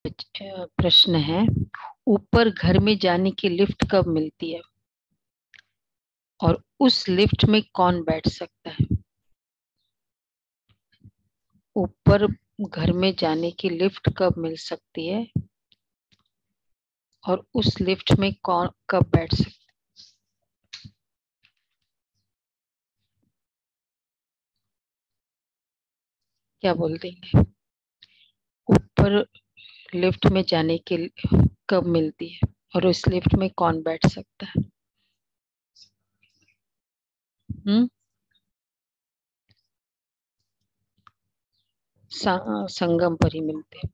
प्रश्न है, ऊपर घर में जाने की लिफ्ट कब मिलती है और उस लिफ्ट में कौन बैठ सकता है? ऊपर घर में जाने की लिफ्ट कब मिल सकती है और उस लिफ्ट में कौन कब बैठ सकता है? क्या बोल देंगे? ऊपर लिफ्ट में जाने की कब मिलती है और उस लिफ्ट में कौन बैठ सकता है? संगम पर ही मिलते हैं।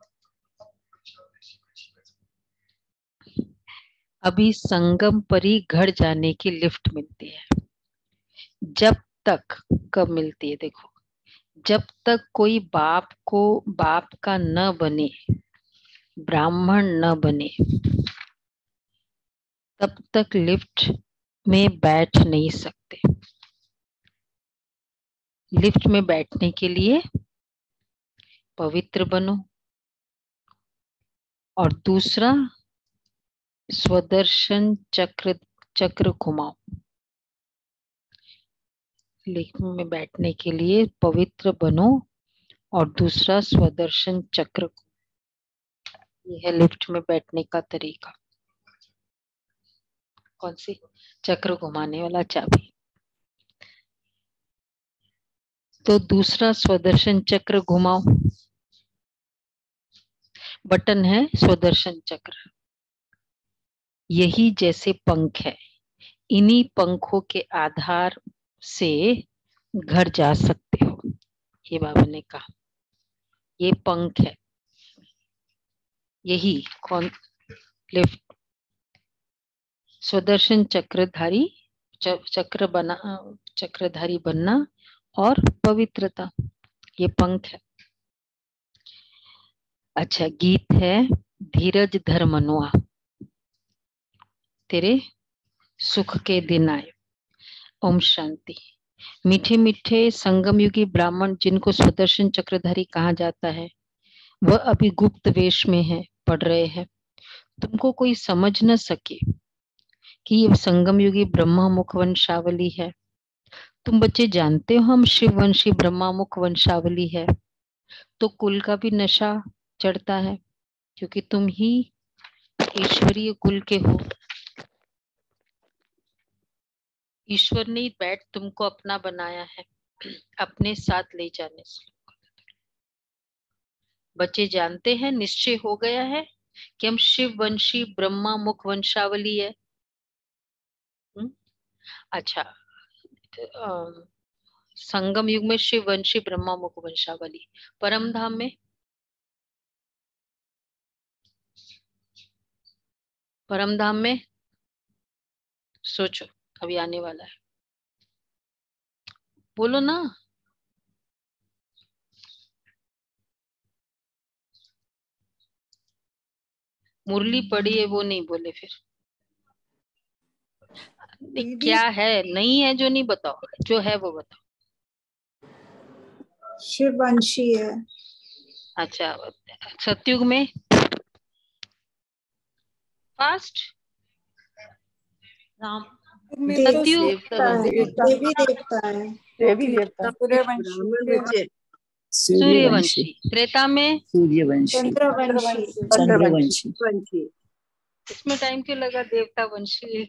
अभी संगम पर ही घर जाने की लिफ्ट मिलती है। जब तक कब मिलती है? देखो, जब तक कोई बाप का न बने, ब्राह्मण न बने, तब तक लिफ्ट में बैठ नहीं सकते। लिफ्ट में बैठने के लिए पवित्र बनो और दूसरा स्वदर्शन चक्र घुमाओ। लिफ्ट में बैठने के लिए पवित्र बनो और दूसरा स्वदर्शन चक्र। ये है लिफ्ट में बैठने का तरीका। कौन सी? चक्र घुमाने वाला चाबी। तो दूसरा स्वदर्शन चक्र घुमाओ, बटन है स्वदर्शन चक्र। यही जैसे पंख है, इन्हीं पंखों के आधार से घर जा सकते हो। ये बाबा ने कहा, ये पंख है, यही कौन? लिफ्ट। स्वदर्शन चक्रधारी चक्रधारी बनना और पवित्रता, ये पंख है। अच्छा, गीत है, धीरज धर मनुआ, तेरे सुख के दिन आए। ओम शांति। मीठे मीठे संगम युगी ब्राह्मण जिनको स्वदर्शन चक्रधारी कहा जाता है, वह अभी गुप्त वेश में है, पढ़ रहे हैं। तुमको कोई समझ न सके कि ये संगम युगी ब्रह्मा मुख वंशावली है। तुम बच्चे जानते हो हम शिववंशी ब्रह्मा मुख वंशावली है, तो कुल का भी नशा चढ़ता है, क्योंकि तुम ही ईश्वरीय कुल के हो। ईश्वर ने बैठ तुमको अपना बनाया है, अपने साथ ले जाने से। बच्चे जानते हैं, निश्चय हो गया है कि हम शिववंशी ब्रह्मा मुख वंशावली है। अच्छा, संगम युग में शिववंशी ब्रह्मा मुख वंशावली, परम धाम में? परम धाम में सोचो, अभी आने वाला है, बोलो ना। मुरली पड़ी है वो नहीं बोले फिर। क्या है? नहीं है जो नहीं बताओ, जो है वो बताओ। शिववंशी है। अच्छा, सतयुग में फास्ट राम, देवी देवता है। सूर्यवंशी। त्रेता में सूर्यवंशी। चंद्रवंशी। इसमें टाइम क्यों लगा? देवता वंशी।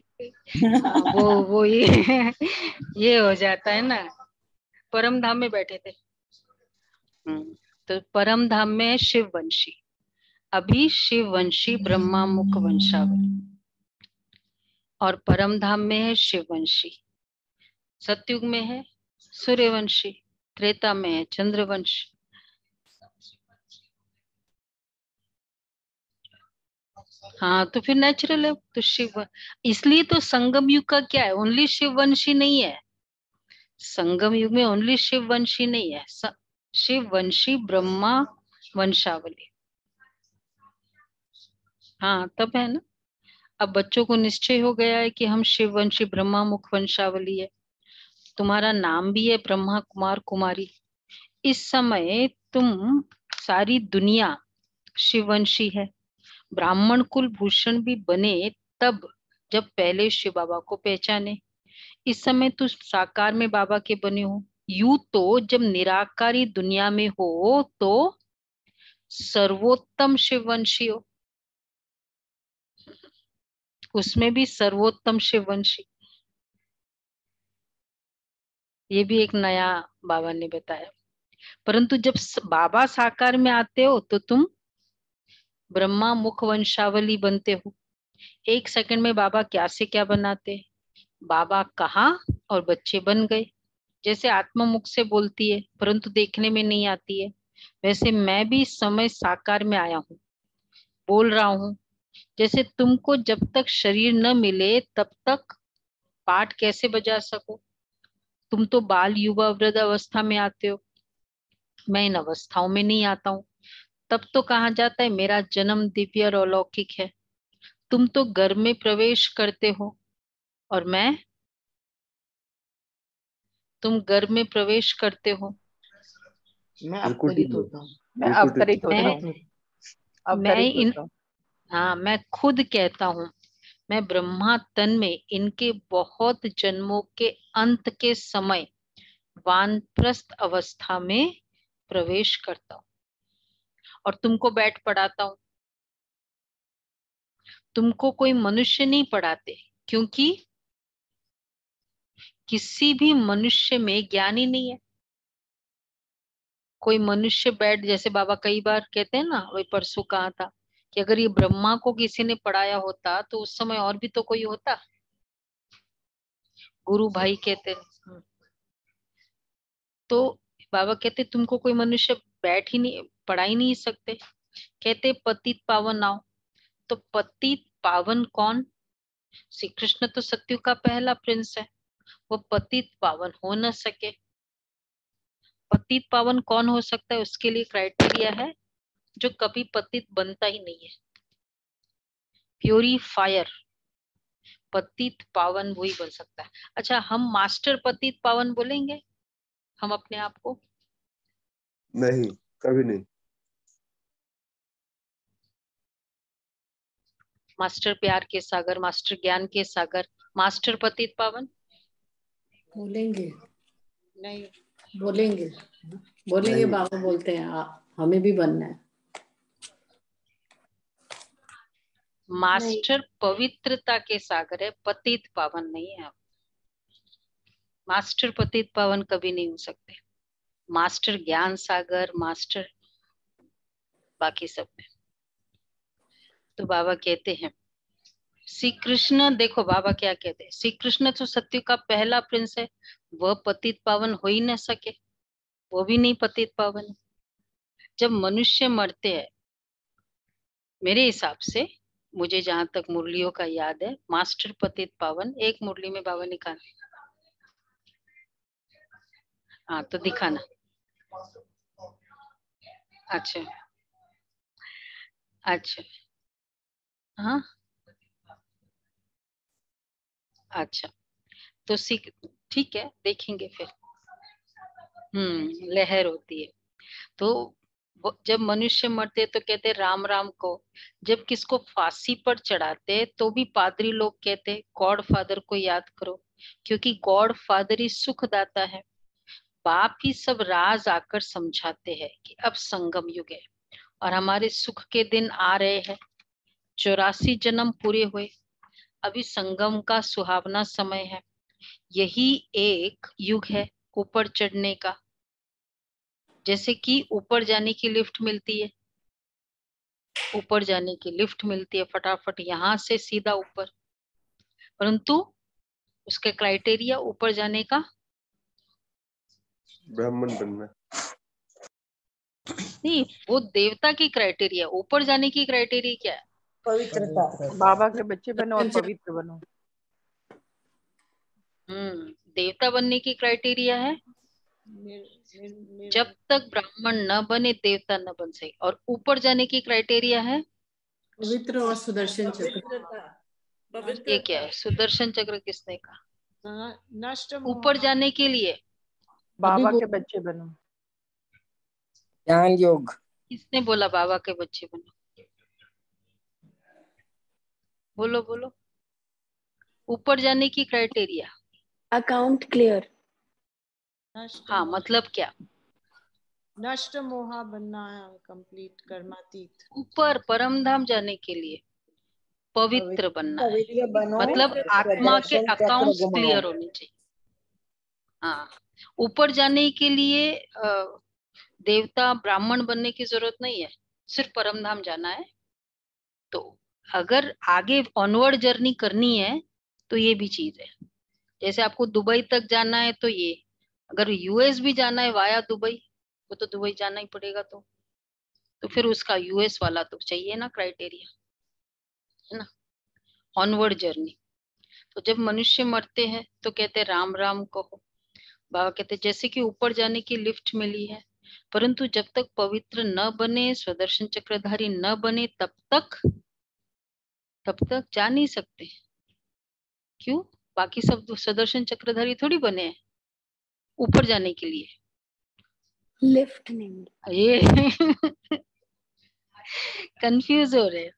वो ये हो जाता है ना। परम धाम में बैठे थे। तो परम धाम में है शिववंशी। अभी शिववंशी ब्रह्मा मुख वंशावली, और परम धाम में है शिववंशी। सतयुग में है सूर्यवंशी, त्रेता में है चंद्रवंश। हाँ, तो फिर नेचुरल है तो शिव। इसलिए तो संगम युग का क्या है, ओनली शिववंशी नहीं है। संगम युग में ओनली शिववंशी नहीं है, शिववंशी ब्रह्मा वंशावली। हाँ, तब है ना। अब बच्चों को निश्चय हो गया है कि हम शिववंशी ब्रह्मा मुख वंशावली है। तुम्हारा नाम भी है ब्रह्मा कुमार कुमारी। इस समय तुम सारी दुनिया शिववंशी है। ब्राह्मण कुल भूषण भी बने तब जब पहले शिव बाबा को पहचाने। इस समय तू साकार में बाबा के बने हो। यूं तो जब निराकारी दुनिया में हो तो सर्वोत्तम शिववंशी हो, उसमें भी सर्वोत्तम शिववंशी। ये भी एक नया बाबा ने बताया। परंतु जब बाबा साकार में आते हो तो तुम ब्रह्मा मुख वंशावली बनते हो। एक सेकंड में बाबा क्या से क्या बनाते। बाबा कहा और बच्चे बन गए। जैसे आत्मा मुख से बोलती है परंतु देखने में नहीं आती है, वैसे मैं भी समय साकार में आया हूँ, बोल रहा हूँ। जैसे तुमको जब तक शरीर न मिले तब तक पाठ कैसे बजा सको। तुम तो बाल युवा वृद्ध अवस्था में आते हो, मैं इन अवस्थाओं में नहीं आता हूँ। तब तो कहा जाता है मेरा जन्म दिव्य और अलौकिक है। तुम तो घर में प्रवेश करते हो और तुम घर में प्रवेश करते हो। मैं अवतरित होता हूँ। मैं अवतरित होता हूँ। अवतरित होता हूँ। हाँ, मैं खुद कहता हूँ मैं ब्रह्मा तन में इनके बहुत जन्मों के अंत के समय वानप्रस्थ अवस्था में प्रवेश करता हूँ और तुमको बैठ पढ़ाता हूँ। तुमको कोई मनुष्य नहीं पढ़ाते, क्योंकि किसी भी मनुष्य में ज्ञान ही नहीं है। कोई मनुष्य बैठ, जैसे बाबा कई बार कहते हैं ना, वही परसों कहा था कि अगर ये ब्रह्मा को किसी ने पढ़ाया होता तो उस समय और भी तो कोई होता। गुरु भाई कहते हैं। तो बाबा कहते तुमको कोई मनुष्य बैठ ही नहीं, पढ़ा ही नहीं सकते। कहते पतित पावन आओ। तो पतित पावन कौन? श्री कृष्ण तो सत्युग का पहला प्रिंस है, वो पतित पावन हो न सके। पतित पावन कौन हो सकता है? उसके लिए क्राइटेरिया है जो कभी पतित बनता ही नहीं है। प्योरीफायर, पतित पावन वही बन सकता है। अच्छा, हम मास्टर पतित पावन बोलेंगे हम अपने आप को? नहीं, कभी नहीं। मास्टर प्यार के सागर, मास्टर ज्ञान के सागर, मास्टर पतित पावन बोलेंगे नहीं बोलेंगे बोलेंगे। नहीं। बाबा बोलते हैं हमें भी बनना है। मास्टर पवित्रता के सागर है, पतित पावन नहीं है। मास्टर पतित पावन कभी नहीं हो सकते। मास्टर ज्ञान सागर, मास्टर बाकी सब में। तो बाबा कहते हैं श्री कृष्ण, देखो बाबा क्या कहते हैं, श्री कृष्ण तो सत्य का पहला प्रिंस है, वह पतित पावन हो ही न सके, वो भी नहीं पतित पावन है। जब मनुष्य मरते हैं, मेरे हिसाब से, मुझे जहां तक मुरलियों का याद है, मास्टर पतित पावन एक मुरली में बाबा निकाल। हाँ तो दिखाना। अच्छा अच्छा, हाँ अच्छा, तो सीख, ठीक है, देखेंगे फिर। लहर होती है। तो जब मनुष्य मरते तो कहते राम राम को। जब किसको फांसी पर चढ़ाते तो भी पादरी लोग कहते गॉड फादर को याद करो, क्योंकि गॉड फादर ही सुखदाता है। बाप ही सब राज आकर समझाते हैं कि अब संगम युग है और हमारे सुख के दिन आ रहे हैं। 84 जन्म पूरे हुए, अभी संगम का सुहावना समय है। यही एक युग है ऊपर चढ़ने का। जैसे कि ऊपर जाने की लिफ्ट मिलती है, ऊपर जाने की लिफ्ट मिलती है फटाफट यहाँ से सीधा ऊपर, परंतु उसके क्राइटेरिया ऊपर जाने का ब्राह्मण बनना नहीं, वो देवता की क्राइटेरिया। ऊपर जाने की क्राइटेरिया क्या है? पवित्रता। बाबा के बच्चे बनो और पवित्र बनो। देवता बनने की क्राइटेरिया है जब तक ब्राह्मण न बने देवता न बन सके। और ऊपर जाने की क्राइटेरिया है पवित्र और सुदर्शन चक्र। ये क्या है? सुदर्शन चक्र किसने कहा? ऊपर जाने के लिए बाबा के बच्चे बनो। ज्ञान योग। किसने बोला बाबा के बच्चे बनो? बोलो बोलो। ऊपर जाने की क्राइटेरिया। Account clear. हाँ मतलब क्या? नष्ट मोहा बनना है, कंप्लीट कर्मातीत। ऊपर परम धाम जाने के लिए पवित्र बनना है, पवित्र बनो, मतलब आत्मा के स्वदर्शन चक्र अकाउंट्स घुमाओ। क्लियर होने चाहिए। हाँ, ऊपर जाने के लिए देवता ब्राह्मण बनने की जरूरत नहीं है, सिर्फ परम धाम जाना है। तो अगर आगे ऑनवर्ड जर्नी करनी है तो ये भी चीज है। जैसे आपको दुबई तक जाना है तो ये, अगर यूएस भी जाना है वाया दुबई, वो तो दुबई जाना ही पड़ेगा। तो फिर उसका यूएस वाला तो चाहिए ना क्राइटेरिया, है ना, ऑनवर्ड जर्नी। तो जब मनुष्य मरते हैं तो कहते राम राम कहो। बाबा कहते जैसे कि ऊपर जाने की लिफ्ट मिली है, परंतु जब तक पवित्र न बने, स्वदर्शन चक्रधारी न बने, तब तक जा नहीं सकते। क्यों? बाकी सब स्वदर्शन चक्रधारी थोड़ी बने हैं ऊपर जाने के लिए। लिफ्ट नहीं। ये कंफ्यूज हो रहे हैं।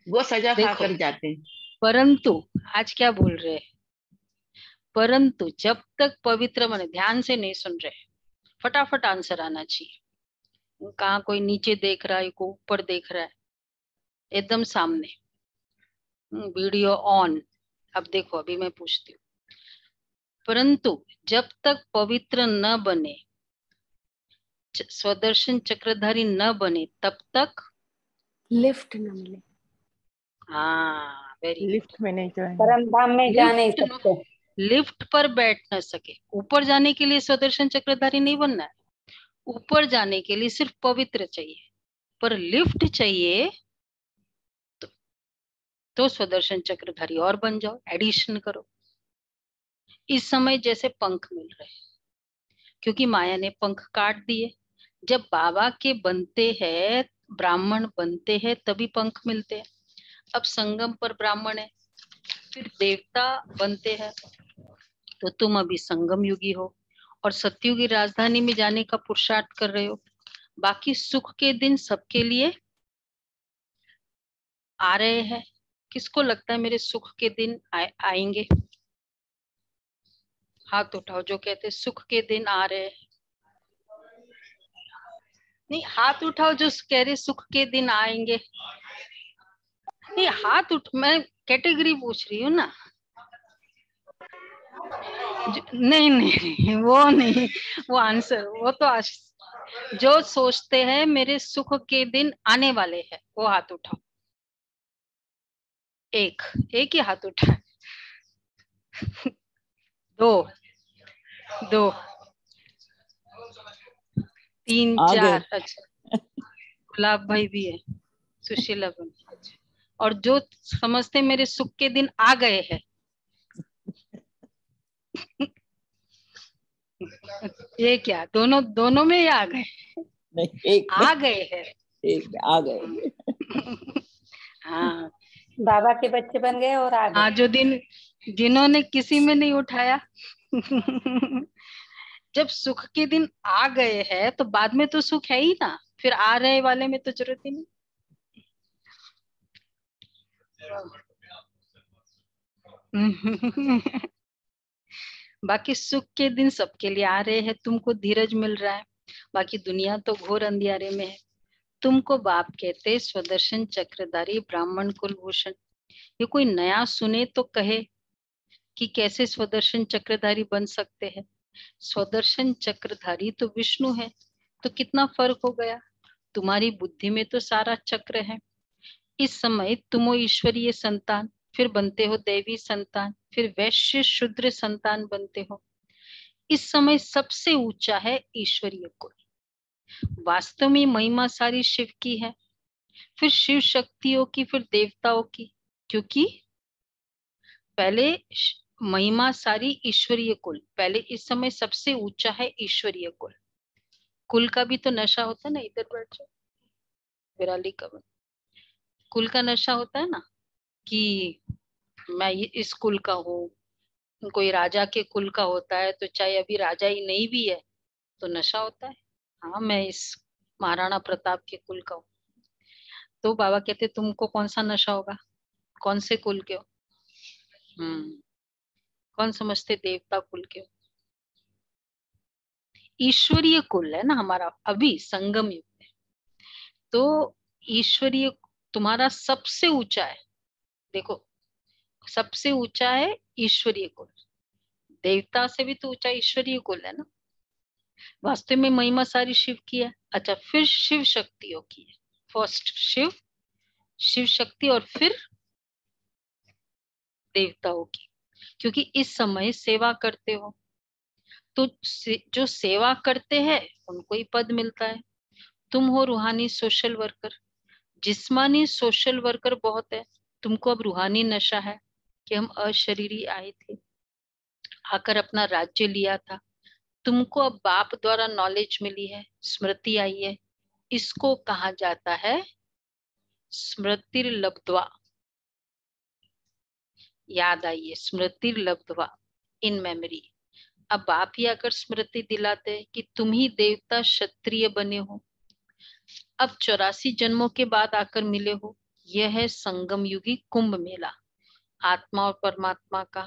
वो सजा देखो, खाकर जाते हैं। परंतु आज क्या बोल रहे हैं? परंतु जब तक पवित्र बने, ध्यान से नहीं सुन रहे, फटाफट आंसर आना चाहिए। कहाँ कोई नीचे देख रहा है, कोई ऊपर देख रहा है, एकदम सामने। Video on. अब देखो, अभी मैं पूछती हूँ, परंतु जब तक पवित्र न बने, स्वदर्शन चक्रधारी न बने, तब तक लिफ्ट न मिले। हाँ, वेरी लिफ्ट में नहीं जाएंगे। परम धाम में जा नहीं लिफ्ट सकते। लिफ्ट पर बैठ न सके। ऊपर जाने के लिए स्वदर्शन चक्रधारी नहीं बनना है, ऊपर जाने के लिए सिर्फ पवित्र चाहिए, पर लिफ्ट चाहिए तो स्वदर्शन चक्रधारी और बन जाओ, एडिशन करो। इस समय जैसे पंख मिल रहे हैं, क्योंकि माया ने पंख काट दिए। जब बाबा के बनते हैं, ब्राह्मण बनते हैं, तभी पंख मिलते हैं। अब संगम पर ब्राह्मण है, फिर देवता बनते हैं, तो तुम अभी संगम युगी हो और सतयुगी राजधानी में जाने का पुरुषार्थ कर रहे हो। बाकी सुख के दिन सबके लिए आ रहे हैं। किसको लगता है मेरे सुख के दिन आएंगे? हाथ उठाओ जो कहते सुख के दिन आ रहे हैं। नहीं, हाथ उठाओ जो कह रहे सुख के दिन आएंगे। नहीं, हाथ उठ, मैं कैटेगरी पूछ रही हूँ ना। नहीं नहीं, वो नहीं, वो आंसर, वो तो जो सोचते हैं मेरे सुख के दिन आने वाले हैं, वो हाथ उठाओ। एक ही हाथ उठा। दो, 3, 4। अच्छा, गुलाब भाई भी है, सुशीला बन। अच्छा, और जो समझते मेरे सुख के दिन आ गए हैं, ये क्या दोनों में ही आ गए? नहीं, एक आ गए हैं, एक आ गए। हाँ, बाबा के बच्चे बन गए और आ गए। हाँ, जो जिन्होंने किसी में नहीं उठाया। जब सुख के दिन आ गए हैं तो बाद में तो सुख है ही ना, फिर आ रहे वाले में तो जरूरत ही नहीं। बाकी सुख के दिन सबके लिए आ रहे हैं, तुमको धीरज मिल रहा है। बाकी दुनिया तो घोर अंधियारे में है। तुमको बाप कहते स्वदर्शन चक्रधारी ब्राह्मण कुलभूषण। ये कोई नया सुने तो कहे कि कैसे स्वदर्शन चक्रधारी बन सकते हैं। स्वदर्शन चक्रधारी तो विष्णु है, तो कितना फर्क हो गया। तुम्हारी बुद्धि में तो सारा चक्र है। इस समय तुम हो ईश्वरीय संतान, फिर बनते हो देवी संतान, फिर वैश्य शूद्र संतान बनते हो। इस समय सबसे ऊंचा है ईश्वरीय कुल। वास्तव में महिमा सारी शिव की है, फिर शिव शक्तियों की, फिर देवताओं की, क्योंकि पहले महिमा सारी ईश्वरीय कुल पहले। इस समय सबसे ऊंचा है ईश्वरीय कुल। कुल का भी तो नशा होता है ना, इधर बैठ जाओ, विराली का कुल का नशा होता है ना, कि मैं इस कुल का हूँ। कोई राजा के कुल का होता है, तो चाहे अभी राजा ही नहीं भी है तो नशा होता है। हाँ, मैं इस महाराणा प्रताप के कुल का हूँ। तो बाबा कहते तुमको कौन सा नशा होगा, कौन से कुल के हो? कौन समझते देवता कुल के हो? ईश्वरीय कुल है ना हमारा, अभी संगम युग में। तो ईश्वरीय तुम्हारा सबसे ऊंचा है, देखो सबसे ऊंचा है ईश्वरीय कुल। देवता से भी तो ऊंचा ईश्वरीय कुल है ना। वास्तव में महिमा सारी शिव की है। अच्छा, फिर शिव शक्तियों की है। फर्स्ट शिव शक्ति और फिर देवताओं की, क्योंकि इस समय सेवा करते हो तो जो सेवा करते हैं उनको ही पद मिलता है। तुम हो रूहानी सोशल वर्कर, जिस्मानी सोशल वर्कर बहुत है, तुमको अब रूहानी नशा है कि हम अशरीरी आए थे, आकर अपना राज्य लिया था। तुमको अब बाप द्वारा नॉलेज मिली है, स्मृति आई है, इसको कहा जाता है स्मृतिर्लब्ध्वा। याद आई है, स्मृतिर्लब्ध्वा, इन मेमोरी। अब आप ही आकर स्मृति दिलाते हैं कि तुम ही देवता क्षत्रिय बने हो, अब 84 जन्मों के बाद आकर मिले हो। यह है संगम युगी कुंभ मेला, आत्मा और परमात्मा का।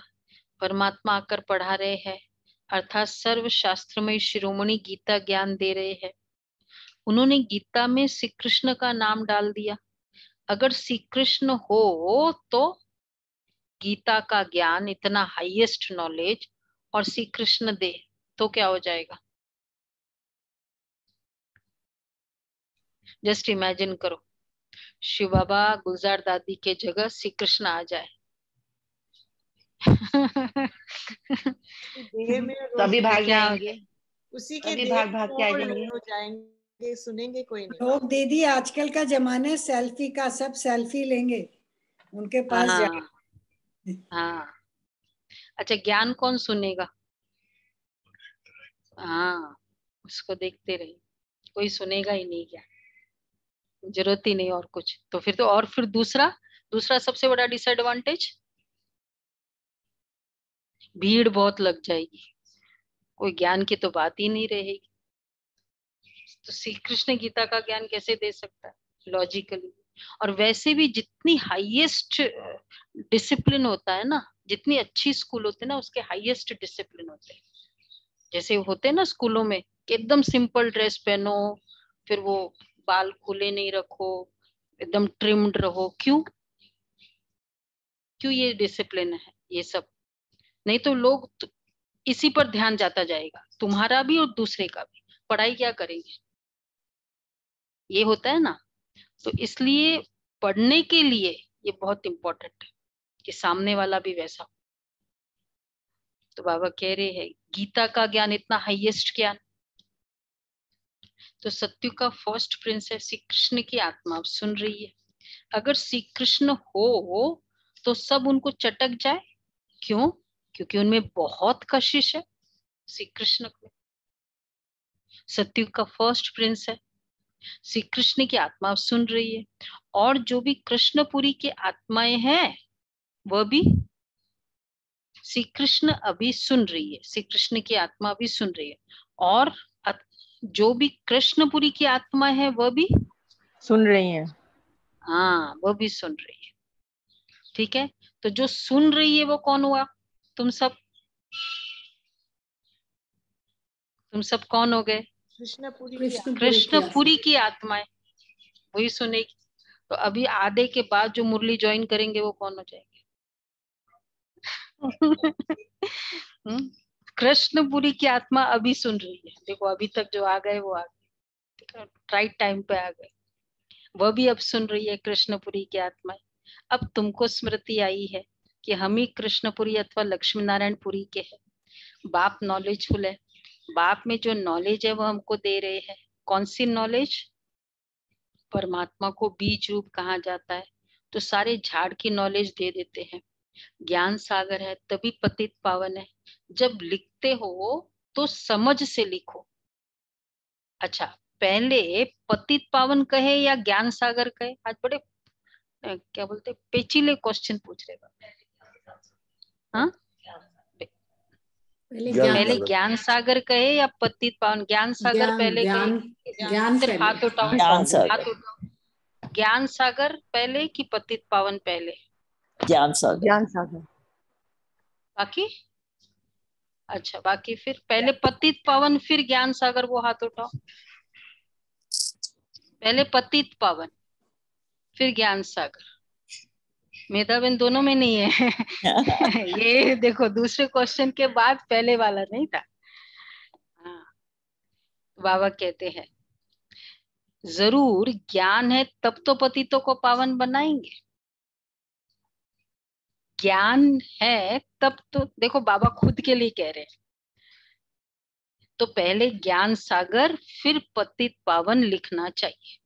परमात्मा आकर पढ़ा रहे हैं, अर्थात सर्व शास्त्रमय शिरोमणि गीता ज्ञान दे रहे हैं। उन्होंने गीता में श्री कृष्ण का नाम डाल दिया। अगर श्री कृष्ण हो तो गीता का ज्ञान, इतना हाईएस्ट नॉलेज, और श्री कृष्ण दे तो क्या हो जाएगा? जस्ट इमेजिन करो, शिव बाबा गुलजार दादी के जगह श्री कृष्ण आ जाए। देह में तभी भाग क्या जाएंगे, उसी के तभी देह भाग भाग के आ जाएंगे। हो जाएंगे, सुनेंगे कोई नहीं। लोग दीदी आजकल का जमाना है सेल्फी का, सब सेल्फी लेंगे उनके पास जाए। हाँ। अच्छा, ज्ञान कौन सुनेगा? हाँ, उसको देखते रहिए, कोई सुनेगा ही नहीं, ज्ञान जरूरत ही नहीं और कुछ। तो फिर दूसरा सबसे बड़ा डिसएडवांटेज, भीड़ बहुत लग जाएगी, कोई ज्ञान की तो बात ही नहीं रहेगी। तो श्री कृष्ण गीता का ज्ञान कैसे दे सकता है लॉजिकली? और वैसे भी जितनी हाईएस्ट डिसिप्लिन होता है ना, जितनी अच्छी स्कूल होते हैं ना, उसके हाईएस्ट डिसिप्लिन होते हैं। जैसे होते हैं ना स्कूलों में कि एकदम सिंपल ड्रेस पहनो, फिर वो बाल खुले नहीं रखो, एकदम ट्रिम्ड रहो। क्यों ये डिसिप्लिन है ये सब? नहीं तो लोग इसी पर ध्यान जाता जाएगा, तुम्हारा भी और दूसरे का भी। पढ़ाई क्या करेंगे? ये होता है ना। तो इसलिए पढ़ने के लिए ये बहुत इंपॉर्टेंट है कि सामने वाला भी वैसा हो। तो बाबा कह रहे हैं गीता का ज्ञान इतना हाईएस्ट ज्ञान। तो सत्युग का फर्स्ट प्रिंस है श्री कृष्ण की आत्मा, सुन रही है। अगर श्री कृष्ण हो तो सब उनको चटक जाए। क्यों? क्योंकि उनमें बहुत कशिश है श्री कृष्ण को। सत्युग का फर्स्ट प्रिंस है, श्री कृष्ण की आत्मा सुन रही है। और जो भी कृष्णपुरी की आत्माएं हैं वह भी श्री कृष्ण अभी सुन रही है, श्री कृष्ण की आत्मा भी सुन रही है। और जो भी कृष्णपुरी की आत्मा है वह भी सुन रही है। हाँ, वह भी सुन रही है। ठीक है, तो जो सुन रही है वो कौन हुआ? तुम सब कौन हो गए? कृष्णपुरी की आत्माएं, वही सुनेगी। तो अभी आधे के बाद जो मुरली ज्वाइन करेंगे वो कौन हो जाएंगे? कृष्णपुरी की आत्मा अभी सुन रही है। देखो अभी तक जो आ गए वो आ गए, राइट टाइम पे आ गए। वह भी अब सुन रही है कृष्णपुरी की आत्मा। अब तुमको स्मृति आई है कि हम ही कृष्णपुरी अथवा लक्ष्मी नारायण पुरी के हैं। बाप नॉलेजफुल है, बाप में जो नॉलेज है वो हमको दे रहे हैं। कौन सी नॉलेज? परमात्मा को बीज रूप कहा जाता है, तो सारे झाड़ की नॉलेज दे देते हैं। ज्ञान सागर है तभी पतित पावन है। जब लिखते हो तो समझ से लिखो। अच्छा, पहले पतित पावन कहे या ज्ञान सागर कहे? आज बड़े क्या बोलते पेचीले क्वेश्चन पूछ रहे। हाँ, पहले ज्ञान सागर कहे या पतित पावन? ज्ञान सागर पहले ज्ञान कहे? ज्ञान सिर्फ हाथ उठाओ, ज्ञान सागर। हाथ उठाओ। ज्ञान सागर पहले कि पतित पावन पहले? ज्ञान सागर। ज्ञान सागर। बाकी अच्छा, बाकी फिर पहले पतित पावन फिर ज्ञान सागर, वो हाथ उठाओ। पहले पतित पावन फिर ज्ञान सागर। मेधाबेन दोनों में नहीं है। ये देखो, दूसरे क्वेश्चन के बाद पहले वाला नहीं था। हाँ, बाबा कहते हैं जरूर ज्ञान है तब तो पतितों को पावन बनाएंगे। ज्ञान है तब तो, देखो बाबा खुद के लिए कह रहे हैं, तो पहले ज्ञान सागर फिर पतित पावन लिखना चाहिए।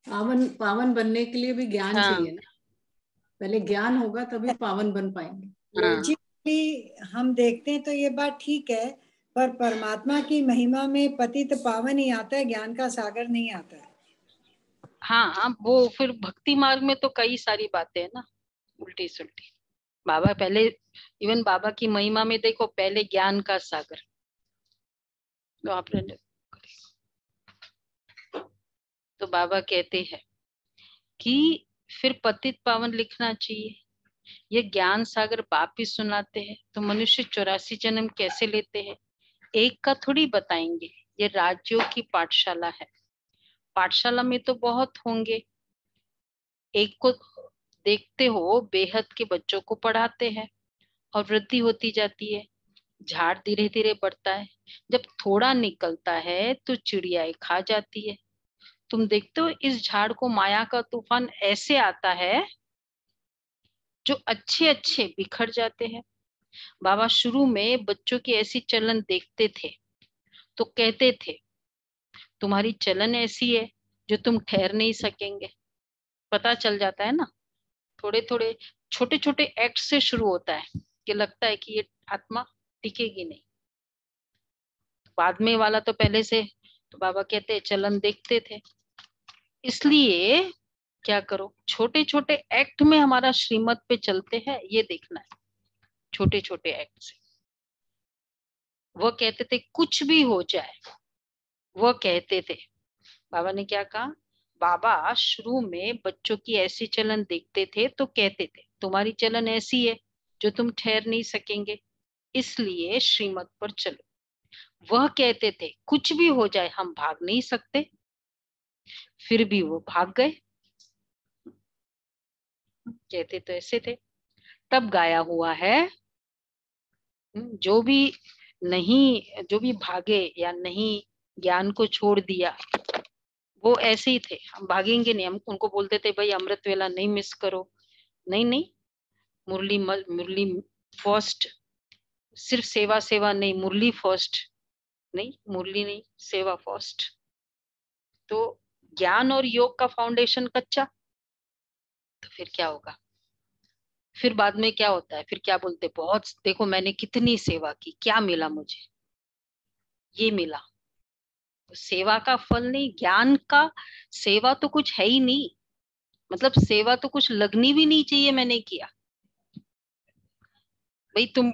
पावन पावन बनने के लिए भी ज्ञान हाँ। चाहिए ना, पहले ज्ञान होगा तभी पावन बन पाएंगे। लॉजिकली हम देखते हैं तो ये बात ठीक है, पर परमात्मा की महिमा में पतित पावन ही आता है, ज्ञान का सागर नहीं आता है। हाँ, वो फिर भक्ति मार्ग में तो कई सारी बातें है ना उल्टी सुल्टी। बाबा पहले, इवन बाबा की महिमा में देखो, पहले ज्ञान का सागर, तो आपने, तो बाबा कहते हैं कि फिर पतित पावन लिखना चाहिए। ये ज्ञान सागर बाप ही सुनाते हैं, तो मनुष्य 84 जन्म कैसे लेते हैं, एक का थोड़ी बताएंगे। ये राज्यों की पाठशाला है, पाठशाला में तो बहुत होंगे। एक को देखते हो, बेहद के बच्चों को पढ़ाते हैं और वृद्धि होती जाती है, झाड़ धीरे धीरे बढ़ता है, जब थोड़ा निकलता है तो चिड़ियाएं खा जाती है। तुम देखते हो इस झाड़ को माया का तूफान ऐसे आता है, जो अच्छे अच्छे बिखर जाते हैं। बाबा शुरू में बच्चों की ऐसी चलन देखते थे तो कहते थे तुम्हारी चलन ऐसी है जो तुम ठहर नहीं सकेंगे। पता चल जाता है ना, थोड़े थोड़े छोटे छोटे एक्ट से शुरू होता है कि लगता है कि ये आत्मा टिकेगी नहीं। बाद में वाला तो पहले से, तो बाबा कहते हैं चलन देखते थे। इसलिए क्या करो, छोटे छोटे एक्ट में हमारा श्रीमत पे चलते हैं, ये देखना है, छोटे छोटे एक्ट से। वह कहते थे कुछ भी हो जाए, वह कहते थे, बाबा ने क्या कहा, बाबा शुरू में बच्चों की ऐसी चलन देखते थे तो कहते थे तुम्हारी चलन ऐसी है जो तुम ठहर नहीं सकेंगे, इसलिए श्रीमत पर चलो। वह कहते थे कुछ भी हो जाए हम भाग नहीं सकते, फिर भी वो भाग गए। कहते तो ऐसे थे। तब गाया हुआ है, जो भी नहीं, जो भी भागे या नहीं ज्ञान को छोड़ दिया, वो ऐसे ही थे। हम भागेंगे नहीं, हम उनको बोलते थे भाई अमृत वेला नहीं मिस करो, नहीं नहीं, मुरली मुरली फर्स्ट, सिर्फ सेवा सेवा नहीं, मुरली फर्स्ट नहीं, मुरली नहीं, सेवा फर्स्ट। तो ज्ञान और योग का फाउंडेशन कच्चा, तो फिर क्या होगा, फिर बाद में क्या होता है, फिर क्या बोलते, बहुत देखो मैंने कितनी सेवा की, क्या मिला मुझे, ये मिला। तो सेवा का फल नहीं, ज्ञान का सेवा तो कुछ है ही नहीं, मतलब सेवा तो कुछ लगनी भी नहीं चाहिए मैंने किया। भाई तुम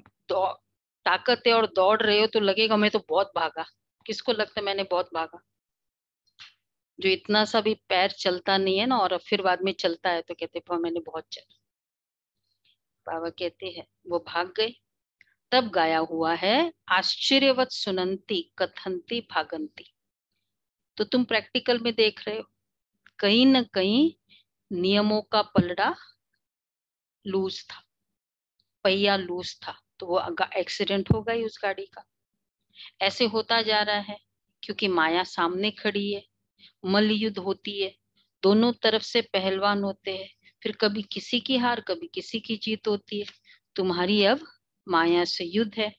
ताकत है और दौड़ रहे हो तो लगेगा मैं तो बहुत भागा, किसको लगता है मैंने बहुत भागा? जो इतना सा भी पैर चलता नहीं है ना और फिर बाद में चलता है तो कहते मैंने बहुत चला। बाबा कहते हैं वो भाग गए। तब गाया हुआ है आश्चर्यवत सुनंती कथंती भागंती। तो तुम प्रैक्टिकल में देख रहे हो कहीं ना कहीं नियमों का पलड़ा लूज था, पहिया लूज था, तो वो एक्सीडेंट हो गई उस गाड़ी का। ऐसे होता जा रहा है क्योंकि माया सामने खड़ी है, मल्ल युद्ध होती है, दोनों तरफ से पहलवान होते हैं, फिर कभी किसी की हार कभी किसी की जीत होती है। तुम्हारी अब माया से युद्ध है,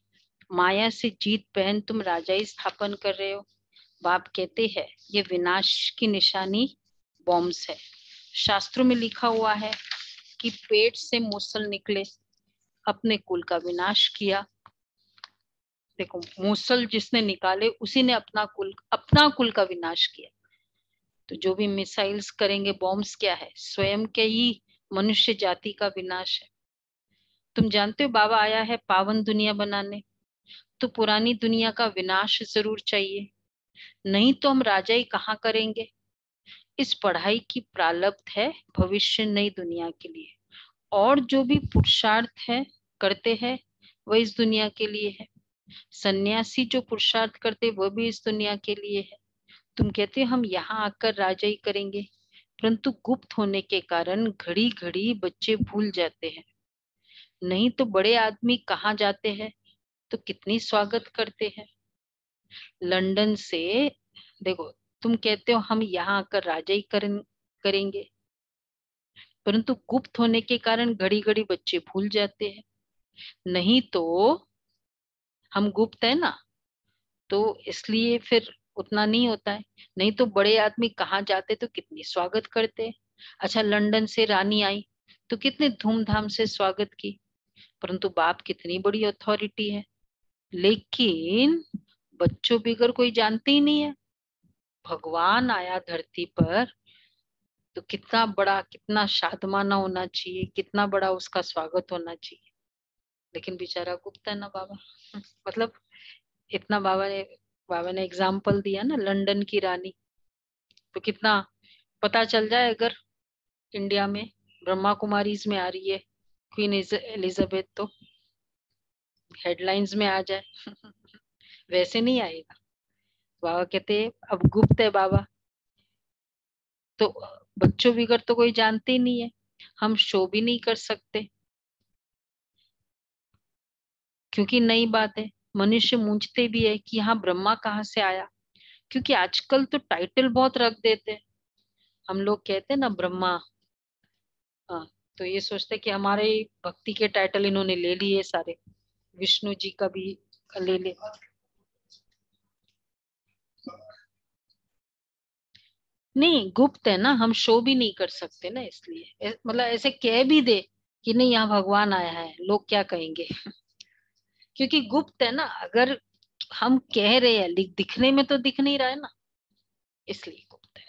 माया से जीत पहन तुम राजाई स्थापन कर रहे हो। बाप कहते हैं ये विनाश की निशानी बॉम्ब्स है। शास्त्रों में लिखा हुआ है कि पेट से मूसल निकले, अपने कुल का विनाश किया। देखो मूसल जिसने निकाले उसी ने अपना कुल का विनाश किया। तो जो भी मिसाइल्स करेंगे, बॉम्ब्स क्या है, स्वयं के ही मनुष्य जाति का विनाश है। तुम जानते हो बाबा आया है पावन दुनिया बनाने, तो पुरानी दुनिया का विनाश जरूर चाहिए, नहीं तो हम राजाई कहाँ करेंगे। इस पढ़ाई की प्रारब्ध है भविष्य नई दुनिया के लिए, और जो भी पुरुषार्थ है करते हैं वह इस दुनिया के लिए है। सन्यासी जो पुरुषार्थ करते वह भी इस दुनिया के लिए है। तुम कहते हो हम यहाँ आकर राजाई करेंगे, परंतु गुप्त होने के कारण घड़ी घड़ी बच्चे भूल जाते हैं। नहीं तो बड़े आदमी कहाँ जाते हैं तो कितनी स्वागत करते हैं। लंदन से देखो, तुम कहते हो हम यहाँ आकर राजाई करेंगे, परंतु गुप्त होने के कारण घड़ी घड़ी बच्चे भूल जाते हैं। नहीं तो हम गुप्त है ना, तो इसलिए फिर उतना नहीं होता है। नहीं तो बड़े आदमी कहाँ जाते तो कितनी स्वागत करते। अच्छा, लंदन से रानी आई तो कितने धूमधाम से स्वागत की, परंतु बाप कितनी बड़ी अथॉरिटी है, लेकिन बच्चों बिगर कोई जानते ही नहीं है। भगवान आया धरती पर तो कितना बड़ा, कितना शादमाना होना चाहिए, कितना बड़ा उसका स्वागत होना चाहिए, लेकिन बेचारा गुप्त है ना बाबा। मतलब इतना बाबा ने एग्जाम्पल दिया ना लंदन की रानी, तो कितना पता चल जाए अगर इंडिया में ब्रह्मा कुमारीज में आ रही है क्वीन एलिजाबेथ, तो हेडलाइंस में आ जाए। वैसे नहीं आएगा। बाबा कहते अब गुप्त है बाबा, तो बच्चों बिगड़ तो कोई जानते ही नहीं है, हम शो भी नहीं कर सकते, क्योंकि नई बात है। मनुष्य मूंझते भी है कि यहाँ ब्रह्मा कहाँ से आया, क्योंकि आजकल तो टाइटल बहुत रख देते हैं। हम लोग कहते हैं ना ब्रह्मा, हाँ, तो ये सोचते कि हमारे भक्ति के टाइटल इन्होंने ले लिए सारे, विष्णु जी का भी ले ले। नहीं, गुप्त है ना, हम शो भी नहीं कर सकते ना, इसलिए मतलब ऐसे कह भी दे कि नहीं यहाँ भगवान आया है, लोग क्या कहेंगे। क्योंकि गुप्त है ना, अगर हम कह रहे हैं दिखने में तो दिख नहीं रहा है ना, इसलिए गुप्त है।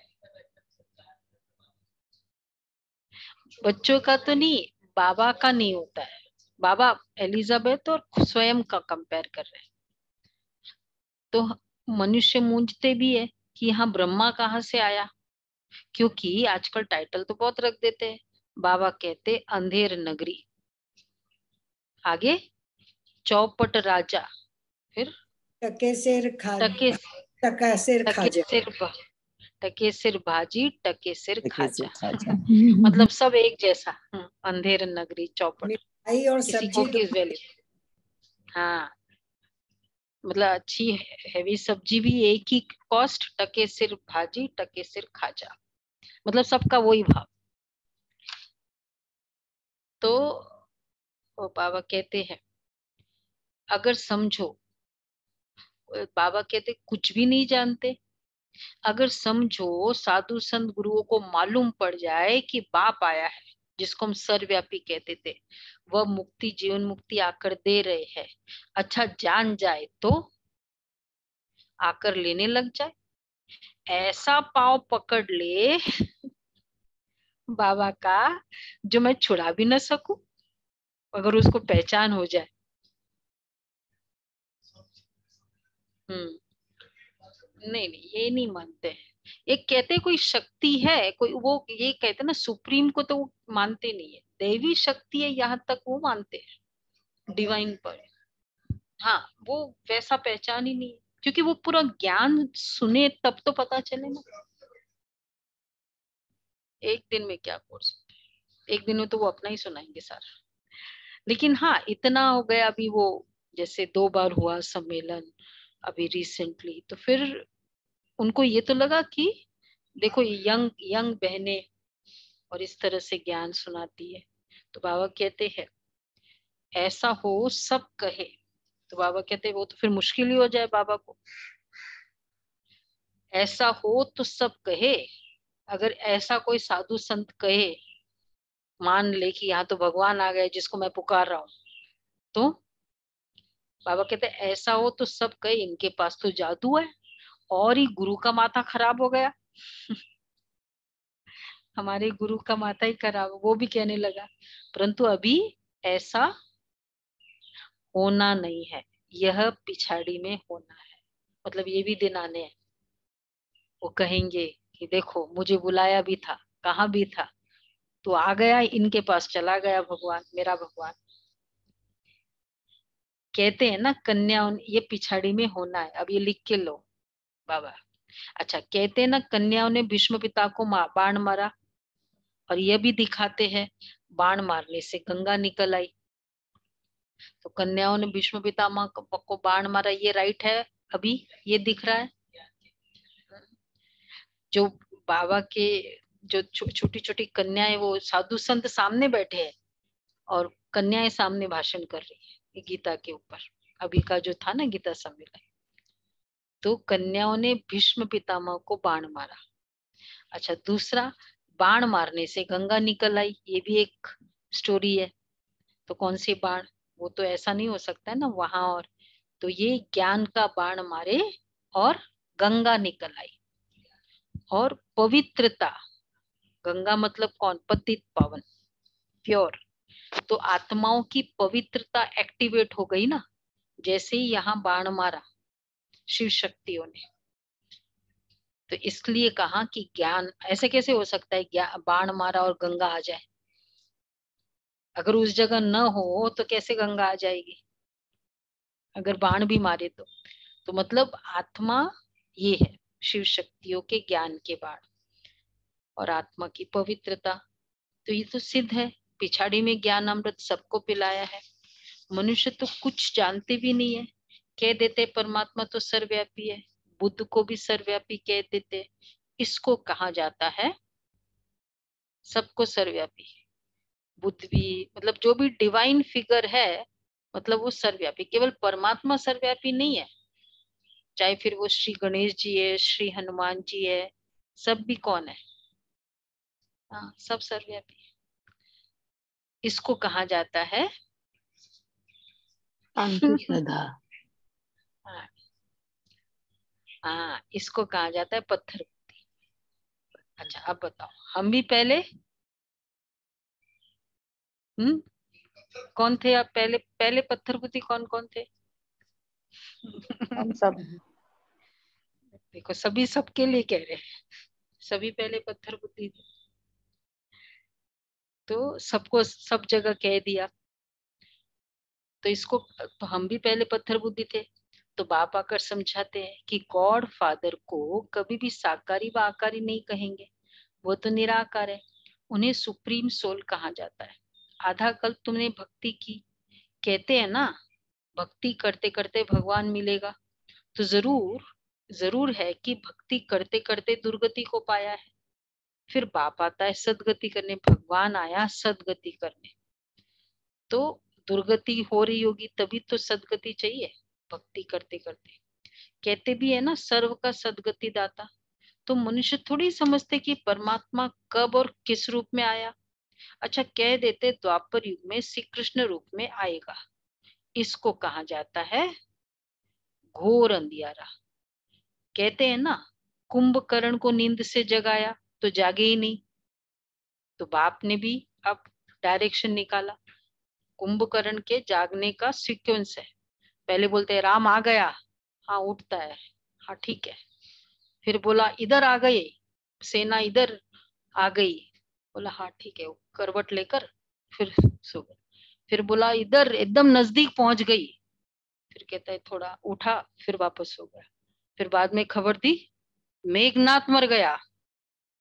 बच्चों का तो नहीं, बाबा का नहीं होता है। बाबा एलिजाबेथ और स्वयं का कंपेयर कर रहे हैं, तो मनुष्य मूंझते भी है कि यहाँ ब्रह्मा कहाँ से आया, क्योंकि आजकल टाइटल तो बहुत रख देते हैं। बाबा कहते अंधेर नगरी, आगे चौपट राजा, फिर टके सिर खाजा, टके टका सिर खाजा, टके सिर भाजी टके सिर कैसे खाजा। खाजा। मतलब सब एक जैसा। अंधेर नगरी चौपट, मिठाई और किसी सब्जी को किस वैल्यू। हाँ, मतलब अच्छी हैवी सब्जी भी एक ही कॉस्ट, टके सिर भाजी टके सिर खाजा, मतलब सबका वही भाव। तो वो बाबा कहते हैं अगर समझो, बाबा कहते कुछ भी नहीं जानते, अगर समझो साधु संत गुरुओं को मालूम पड़ जाए कि बाप आया है, जिसको हम सर्वव्यापी कहते थे, वह मुक्ति जीवन मुक्ति आकर दे रहे हैं, अच्छा जान जाए तो आकर लेने लग जाए, ऐसा पाव पकड़ ले बाबा का जो मैं छुड़ा भी न सकूं, अगर उसको पहचान हो जाए। नहीं नहीं, ये नहीं मानते हैं। ये कहते कोई शक्ति है, कोई वो ये कहते ना सुप्रीम को तो वो मानते नहीं है, दैवी शक्ति है यहाँ तक वो मानते हैं, डिवाइन पर। हाँ, वो वैसा पहचान ही नहीं है, क्योंकि वो पूरा ज्ञान सुने तब तो पता चले ना। एक दिन में क्या कोर्स, एक दिन में तो वो अपना ही सुनाएंगे सारा। लेकिन हाँ, इतना हो गया अभी, वो जैसे 2 बार हुआ सम्मेलन अभी रिसेंटली, तो फिर उनको ये तो लगा कि देखो यंग यंग बहनें और इस तरह से ज्ञान सुनाती है। तो बाबा कहते हैं ऐसा हो सब कहे, तो बाबा कहते हैं वो तो फिर मुश्किल ही हो जाए बाबा को। ऐसा हो तो सब कहे, अगर ऐसा कोई साधु संत कहे, मान ले कि यहाँ तो भगवान आ गए जिसको मैं पुकार रहा हूँ, तो बाबा कहते हैं ऐसा हो तो सब कहे इनके पास तो जादू है, और ही गुरु का माथा खराब हो गया। हमारे गुरु का माथा ही खराब, वो भी कहने लगा, परंतु अभी ऐसा होना नहीं है, यह पिछाड़ी में होना है। मतलब ये भी दिन आने हैं, वो कहेंगे कि देखो मुझे बुलाया भी था, कहाँ भी था, तो आ गया, इनके पास चला गया भगवान, मेरा भगवान। कहते हैं ना कन्या, ये पिछाड़ी में होना है। अब ये लिख के लो बाबा। अच्छा, कहते हैं ना कन्याओं ने भीष्म पिता को बाण मारा, और ये भी दिखाते हैं बाण मारने से गंगा निकल आई। तो कन्याओं ने भीष्म पितामह को बाण मारा, ये राइट है। अभी ये दिख रहा है जो बाबा के जो छोटी छोटी कन्याएं, वो साधु संत सामने बैठे हैं और कन्याएं सामने भाषण कर रही है गीता के ऊपर। अभी का जो था ना गीता सम्मेलन, तो कन्याओं ने भीष्म पितामह को बाण मारा। अच्छा, दूसरा, बाण मारने से गंगा निकल आई, ये भी एक स्टोरी है। तो कौन सी बाण, वो तो ऐसा नहीं हो सकता है ना वहां, और तो ये ज्ञान का बाण मारे और गंगा निकल आई। और पवित्रता, गंगा मतलब कौन, पतित पावन, प्योर। तो आत्माओं की पवित्रता एक्टिवेट हो गई ना, जैसे ही यहाँ बाण मारा शिव शक्तियों ने। तो इसलिए कहा कि ज्ञान, ऐसे कैसे हो सकता है बाण मारा और गंगा आ जाए? अगर उस जगह न हो तो कैसे गंगा आ जाएगी, अगर बाण भी मारे तो मतलब आत्मा ये है, शिव शक्तियों के ज्ञान के बाण और आत्मा की पवित्रता। तो ये तो सिद्ध है, पिछाड़ी में ज्ञान अमृत सबको पिलाया है। मनुष्य तो कुछ जानते भी नहीं है, कह देते परमात्मा तो सर्वव्यापी है, बुद्ध को भी सर्वव्यापी कह देते। इसको कहा जाता है सबको सर्वव्यापी। बुद्ध भी, मतलब जो भी डिवाइन फिगर है, मतलब वो सर्वव्यापी। केवल परमात्मा सर्वव्यापी नहीं है, चाहे फिर वो श्री गणेश जी है, श्री हनुमान जी है, सब भी कौन है? हाँ, सब सर्वव्यापी। इसको कहा जाता है श्रद्धा। हाँ, इसको कहा जाता है पत्थर बुद्धि। अच्छा, अब बताओ, हम भी पहले कौन थे? आप पहले पहले पत्थर बुद्धि कौन कौन थे? हम सब। देखो, सभी सबके लिए कह रहे हैं, सभी पहले पत्थर बुद्धि थे। तो सबको सब जगह कह दिया, तो इसको, तो हम भी पहले पत्थर बुद्धि थे। तो बाप आकर समझाते हैं कि गॉड फादर को कभी भी साकारी व आकारी नहीं कहेंगे, वो तो निराकार है, उन्हें सुप्रीम सोल कहा जाता है। आधा कल्प तुमने भक्ति की, कहते हैं ना भक्ति करते करते भगवान मिलेगा, तो जरूर है कि भक्ति करते करते दुर्गति को पाया है। फिर बाप आता है सदगति करने, भगवान आया सदगति करने। तो दुर्गति हो रही होगी तभी तो सदगति चाहिए, भक्ति करते करते। कहते भी है ना सर्व का सदगति दाता। तो मनुष्य थोड़ी समझते कि परमात्मा कब और किस रूप में आया। अच्छा, कह देते द्वापर युग में श्री कृष्ण रूप में आएगा। इसको कहा जाता है घोर अंधियारा। कहते हैं ना कुंभकर्ण को नींद से जगाया तो जागे ही नहीं, तो बाप ने भी अब डायरेक्शन निकाला। कुंभकर्ण के जागने का सीक्वेंस है, पहले बोलते हैं राम आ गया, हाँ उठता है, हाँ ठीक है। फिर बोला इधर आ गए, सेना इधर आ गई, बोला हाँ ठीक है, करवट लेकर फिर सो गए। फिर बोला इधर एकदम नजदीक पहुंच गई, फिर कहता है थोड़ा उठा, फिर वापस सो गया। फिर बाद में खबर दी मेघनाथ मर गया,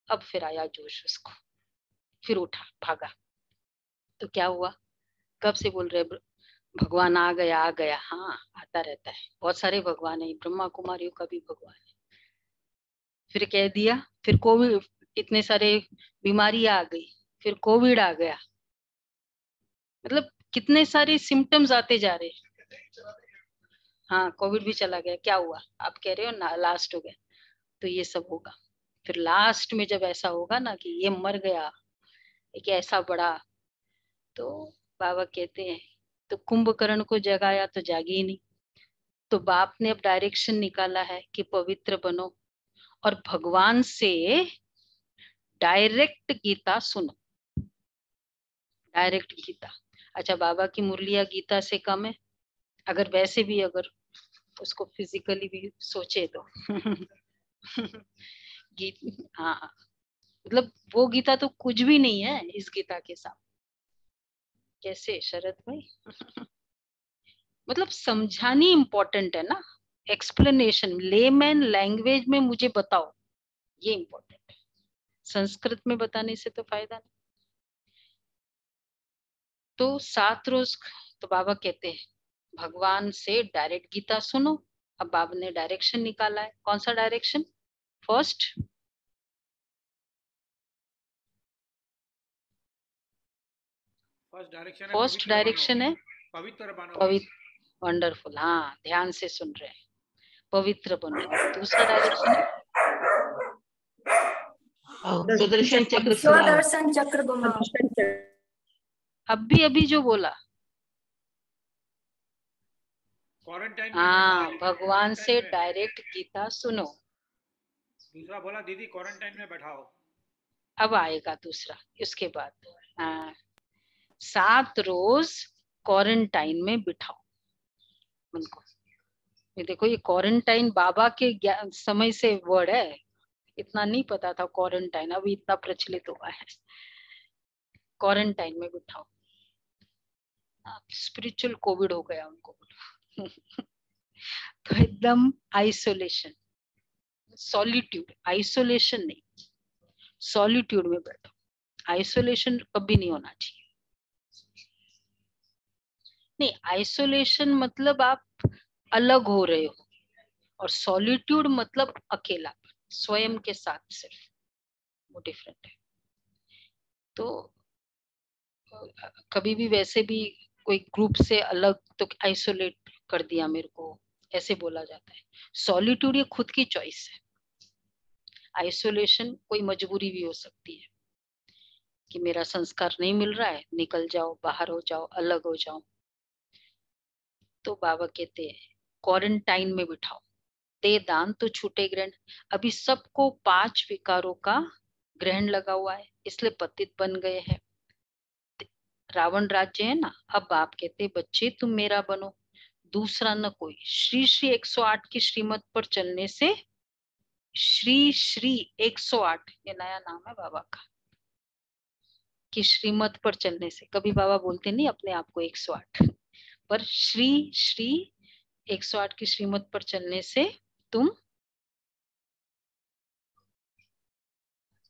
अब फिर आया जोश उसको, फिर उठा भागा। तो क्या हुआ, कब से बोल रहे भगवान आ गया आ गया, हाँ आता रहता है, बहुत सारे भगवान है, ब्रह्मा कुमारियों का भी भगवान है। फिर कह दिया, फिर कोविड, इतने सारे बीमारी आ गई, फिर कोविड आ गया, मतलब कितने सारे सिम्टम्स आते जा रहे। हाँ, कोविड भी चला गया, क्या हुआ आप कह रहे हो ना, लास्ट हो गया। तो ये सब होगा। फिर लास्ट में जब ऐसा होगा ना कि ये मर गया, एक ऐसा बड़ा, तो बाबा कहते हैं तो कुंभकर्ण को जगाया तो जागी ही नहीं। तो बाप ने अब डायरेक्शन निकाला है कि पवित्र बनो और भगवान से डायरेक्ट गीता सुनो, डायरेक्ट गीता। अच्छा, बाबा की मुरलिया गीता से कम है? अगर वैसे भी अगर उसको फिजिकली भी सोचे तो हाँ, मतलब वो गीता तो कुछ भी नहीं है इस गीता के साथ। कैसे शरद भाई? मतलब समझानी इम्पोर्टेंट है ना, एक्सप्लेनेशन लेमैन लैंग्वेज में मुझे बताओ, ये इम्पोर्टेंट है। संस्कृत में बताने से तो फायदा नहीं। तो 7 रोज तो बाबा कहते हैं भगवान से डायरेक्ट गीता सुनो। अब बाबा ने डायरेक्शन निकाला है, कौन सा डायरेक्शन? फर्स्ट डायरेक्शन है पवित्र बनो। पवित्र, वंडरफुल, हाँ ध्यान से सुन रहे हैं, पवित्र बनो। और दूसरा डायरेक्शन है सुदर्शन चक्र स्वदर्शन चक्र घुमाओ। अभी जो बोला, क्वारंटाइन हाँ भगवान से डायरेक्ट गीता सुनो। दूसरा बोला दीदी क्वारंटाइन में बैठाओ। अब आएगा दूसरा इसके बाद। हाँ, 7 रोज क्वारंटाइन में बिठाओ उनको। ये देखो, ये क्वारंटाइन बाबा के समय से वर्ड है, इतना नहीं पता था क्वारंटाइन, अभी इतना प्रचलित हुआ है। क्वारंटाइन में बिठाओ, स्पिरिचुअल कोविड हो गया उनको। तो एकदम आइसोलेशन, सॉलिट्यूड, आइसोलेशन नहीं, सॉलिट्यूड में बैठो। आइसोलेशन कभी नहीं होना चाहिए। नहीं, आइसोलेशन मतलब आप अलग हो रहे हो, और सॉलिट्यूड मतलब अकेला, स्वयं के साथ सिर्फ, वो डिफरेंट है। तो कभी भी वैसे भी कोई ग्रुप से अलग तो आइसोलेट कर दिया मेरे को, ऐसे बोला जाता है। सॉलिट्यूड ये खुद की चॉइस है। आइसोलेशन कोई मजबूरी भी हो सकती है कि मेरा संस्कार नहीं मिल रहा है, निकल जाओ, बाहर हो जाओ, अलग हो जाओ। तो बाबा कहते हैं क्वारंटाइन में बिठाओ, दे दान तो छूटे ग्रहण। अभी सबको 5 विकारों का ग्रहण लगा हुआ है, इसलिए पतित बन गए हैं। रावण राज्य है ना। अब बाप कहते बच्चे तुम मेरा बनो, दूसरा न कोई। श्री श्री 108 की श्रीमत पर चलने से, श्री श्री 108 ये नया नाम है बाबा का, कि श्रीमत पर चलने से। कभी बाबा बोलते नहीं अपने आप को 108, पर श्री श्री 108 की श्रीमत पर चलने से तुम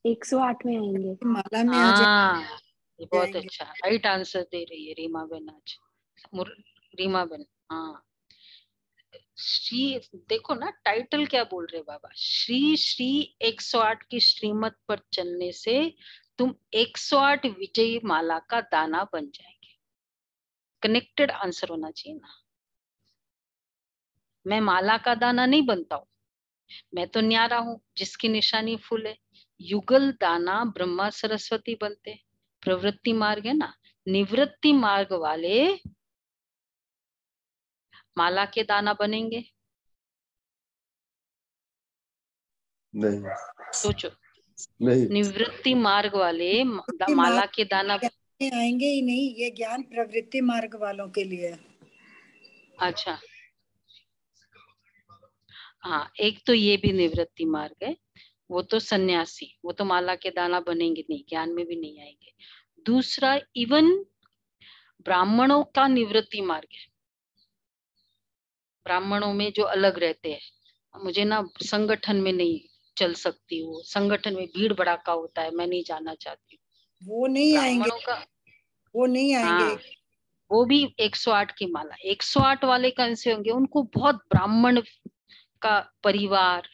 108 में आएंगे। माला में आ जाए। हाँ, ये बहुत अच्छा राइट आंसर दे रही है रीमा बेन आज। रीमा बेन, हाँ। श्री, देखो ना टाइटल क्या बोल रहे बाबा, श्री श्री 108 की श्रीमत पर चलने से तुम 108 विजयी माला का दाना बन जाएंगे। कनेक्टेड आंसर होना चाहिए ना। मैं माला का दाना नहीं बनता हूं, मैं तो न्यारा हूं जिसकी निशानी फूल है। युगल दाना ब्रह्मा सरस्वती बनते। प्रवृत्ति मार्ग है ना, निवृत्ति मार्ग वाले माला के दाना बनेंगे। नहीं, सोचो, नहीं, निवृत्ति मार्ग वाले माला के दाना आएंगे ही नहीं। ये ज्ञान प्रवृत्ति मार्ग वालों के लिए है। अच्छा, हाँ, एक तो ये भी निवृत्ति मार्ग है, वो तो सन्यासी, वो तो माला के दाना बनेंगे नहीं, ज्ञान में भी नहीं आएंगे। दूसरा, इवन ब्राह्मणों का निवृत्ति मार्ग है। ब्राह्मणों में जो अलग रहते हैं, मुझे ना संगठन में नहीं चल सकती हूँ, संगठन में भीड़ भड़ाका होता है, मैं नहीं जाना चाहती। वो नहीं आएंगे, वो नहीं आएंगे। हाँ, वो भी 108 की माला। 108 वाले कैसे होंगे? उनको बहुत ब्राह्मण का परिवार,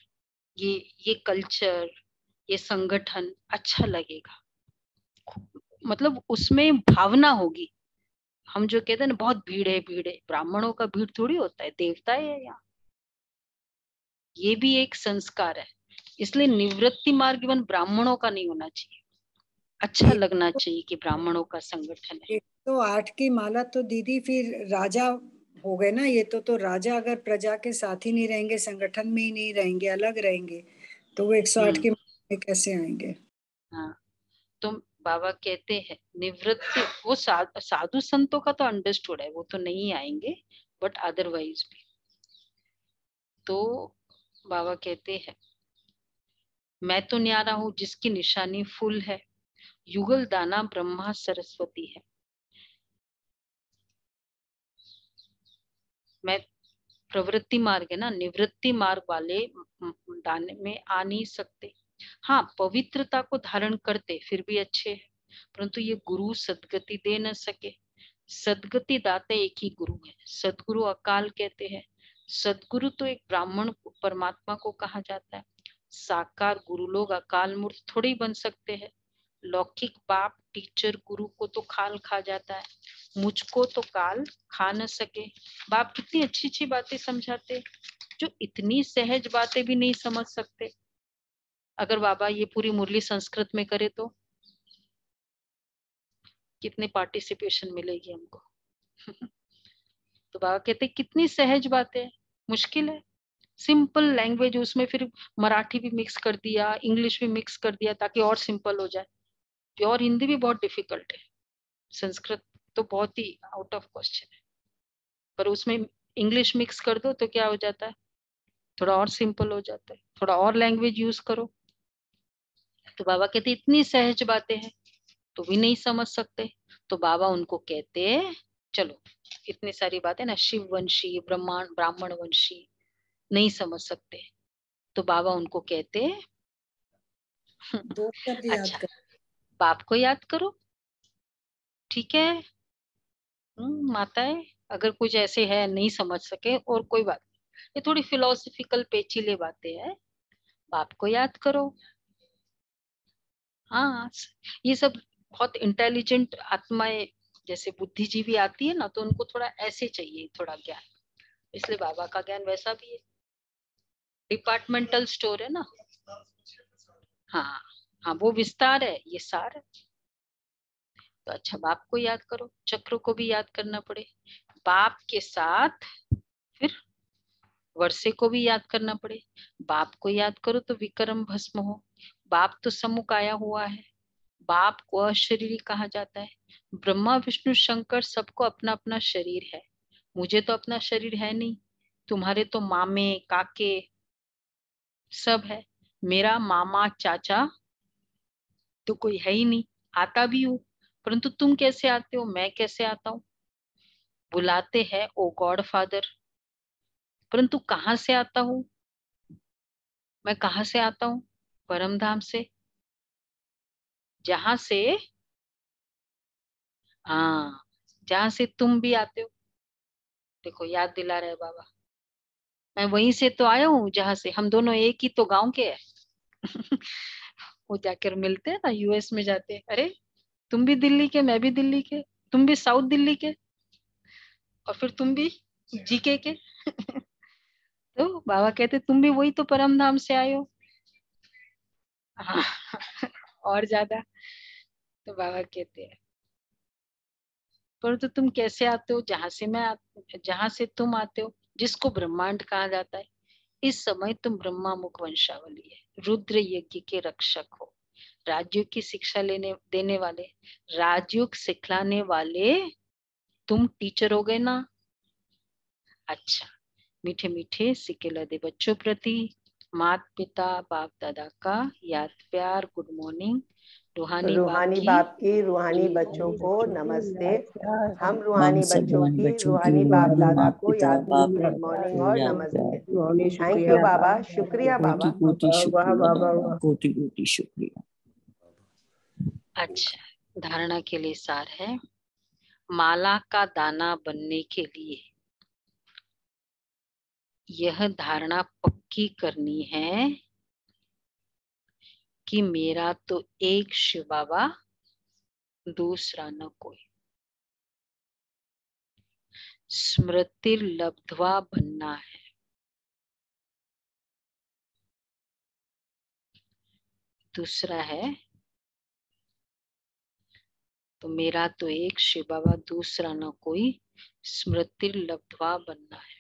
ये कल्चर, ये संगठन अच्छा लगेगा, मतलब उसमें भावना होगी। हम जो कहते हैं ना बहुत भीड़ है, भीड़ है, ब्राह्मणों का भीड़ थोड़ी होता है, देवता है यहाँ। ये भी एक संस्कार है, इसलिए निवृत्ति मार्ग इवन ब्राह्मणों का नहीं होना चाहिए। अच्छा लगना चाहिए कि ब्राह्मणों का संगठन है। 108 की माला तो दीदी फिर राजा हो गए ना। ये तो राजा अगर प्रजा के साथ ही नहीं रहेंगे, संगठन में ही नहीं रहेंगे, अलग रहेंगे, तो वो 108 की माला में कैसे आएंगे? हाँ, तो बाबा कहते हैं निवृत्ति, वो साधु संतों का तो अंडरस्टूड है, वो तो नहीं आएंगे। बट अदरवाइज भी। तो बाबा कहते हैं मैं तो न्यारा हूं जिसकी निशानी फूल है, युगल दाना ब्रह्मा सरस्वती है। मैं प्रवृत्ति मार्ग है ना, निवृत्ति मार्ग वाले दाने में आ नहीं सकते। हाँ, पवित्रता को धारण करते फिर भी अच्छे है, परंतु ये गुरु सदगति दे न सके। सदगति दाते एक ही गुरु है, सदगुरु अकाल कहते हैं। सदगुरु तो एक ब्राह्मण परमात्मा को कहा जाता है। साकार गुरु लोग अकाल मूर्त थोड़ी बन सकते हैं। लौकिक बाप टीचर गुरु को तो खाल खा जाता है, मुझको तो काल खा न सके। बाप कितनी अच्छी अच्छी बातें समझाते, जो इतनी सहज बातें भी नहीं समझ सकते। अगर बाबा ये पूरी मुरली संस्कृत में करे तो कितने पार्टिसिपेशन मिलेगी हमको। तो बाबा कहते कितनी सहज बातें, मुश्किल है। सिंपल लैंग्वेज, उसमें फिर मराठी भी मिक्स कर दिया, इंग्लिश भी मिक्स कर दिया ताकि और सिंपल हो जाए। प्योर हिंदी भी बहुत डिफिकल्ट है, संस्कृत तो बहुत ही आउट ऑफ क्वेश्चन है, पर उसमें इंग्लिश मिक्स कर दो तो क्या हो जाता है, थोड़ा और सिंपल हो जाता है, थोड़ा और लैंग्वेज यूज करो। तो बाबा कहते इतनी सहज बातें हैं तो भी नहीं समझ सकते। तो बाबा उनको कहते चलो इतनी सारी बातें ना, शिव वंशी ब्राह्मण वंशी नहीं समझ सकते, तो बाबा उनको कहते दो शब्द याद अच्छा कर। बाप को याद करो, ठीक है। माताएं अगर कुछ ऐसे है नहीं समझ सके और कोई बात नहीं, ये थोड़ी फिलोसफिकल पेचीले बातें हैं, बाप को याद करो। हाँ, ये सब बहुत इंटेलिजेंट आत्माएं जैसे बुद्धिजीवी आती है ना, तो उनको थोड़ा ऐसे चाहिए थोड़ा ज्ञान, इसलिए बाबा का ज्ञान वैसा भी है, डिपार्टमेंटल स्टोर है ना। हाँ हाँ, वो विस्तार है, ये सार है। तो अच्छा बाप को याद करो, चक्र को भी याद करना पड़े, बाप के साथ फिर वर्षे को भी याद करना पड़े। बाप को याद करो तो विक्रम भस्म हो, बाप तो सम्मुख आया हुआ है, बाप को अशरीरी कहा जाता है। ब्रह्मा विष्णु शंकर सबको अपना अपना शरीर है, मुझे तो अपना शरीर है नहीं, तुम्हारे तो मामे काके सब है, मेरा मामा चाचा तो कोई है ही नहीं। आता भी हूँ, परंतु तुम कैसे आते हो, मैं कैसे आता हूँ। बुलाते हैं ओ गॉड फादर, परंतु कहाँ से आता हूँ, मैं कहाँ से आता हूँ, परम धाम से, जहां से हाँ जहां से तुम भी आते हो। देखो याद दिला रहे बाबा, मैं वहीं से तो आया हूँ जहां से हम दोनों एक ही तो गांव के हैं। वो जाकर मिलते हैं ना, यूएस में जाते हैं, अरे तुम भी दिल्ली के, मैं भी दिल्ली के, तुम भी साउथ दिल्ली के, और फिर तुम भी जीके के। तो बाबा कहते तुम भी वही तो परम धाम से आए हो। हाँ, और ज्यादा। तो बाबा कहते हैं परंतु तुम कैसे आते हो, जहां से तुम आते हो, जिसको ब्रह्मांड कहा जाता है। इस समय तुम ब्रह्मा मुख वंशावली है, रुद्र यज्ञ के रक्षक हो, राज्यों की शिक्षा देने वाले, राजयोग सिखलाने वाले तुम टीचर हो गए ना। अच्छा, मीठे मीठे सिक्के लदे बच्चों प्रति माता पिता बाप दादा का याद प्यार, गुड मॉर्निंग। रूहानी बाप की रूहानी बच्चों को नमस्ते। हम रूहानी सब बच्चों रूहानी की बच्चों की रूहानी बाप रूहानी दादा माता को पिता याद बाप गुड मॉर्निंग और याद नमस्ते। रूहानी थैंक शुक्रिया यू बाबा, शुक्रिया बाबा। कोटि कोटि शुक्रिया बाबा, कोटि कोटि शुक्रिया। अच्छा, धारणा के लिए सार है, माला का दाना बनने के लिए यह धारणा पक्की करनी है कि मेरा तो एक शिव बाबा, दूसरा न कोई। स्मृति लब्ध्वा बनना है। दूसरा है तो मेरा तो एक शिव बाबा, दूसरा न कोई, स्मृति लब्ध्वा बनना है।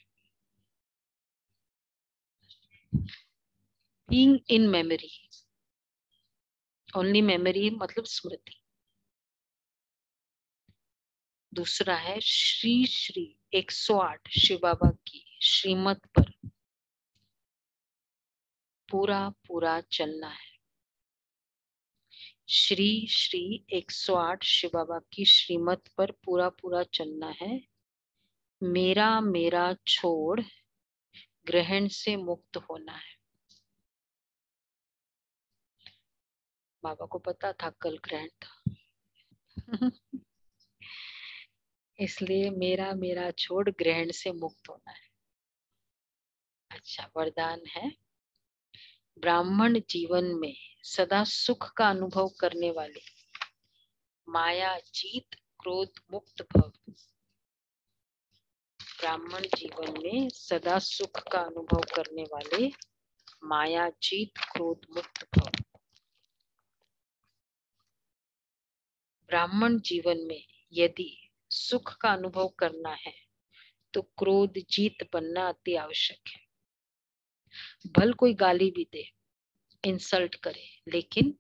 Being in memory, only memory मतलब स्मृति। दूसरा है श्री श्री 108 शिव बाबा की श्रीमत पर पूरा पूरा चलना है। श्री श्री 108 शिव बाबा की श्रीमत पर पूरा पूरा चलना है। मेरा मेरा छोड़ ग्रहण से मुक्त होना है। बाबा को पता था कल ग्रहण था इसलिए मेरा मेरा छोड़ ग्रहण से मुक्त होना है। अच्छा, वरदान है ब्राह्मण जीवन में सदा सुख का अनुभव करने वाले माया जीत क्रोध मुक्त भव। ब्राह्मण जीवन में सदा सुख का अनुभव करने वाले माया जीत क्रोध मुक्त भव। ब्राह्मण जीवन में यदि सुख का अनुभव करना है तो क्रोध जीत बनना अति आवश्यक है। भल कोई गाली भी दे, इंसल्ट करे, लेकिन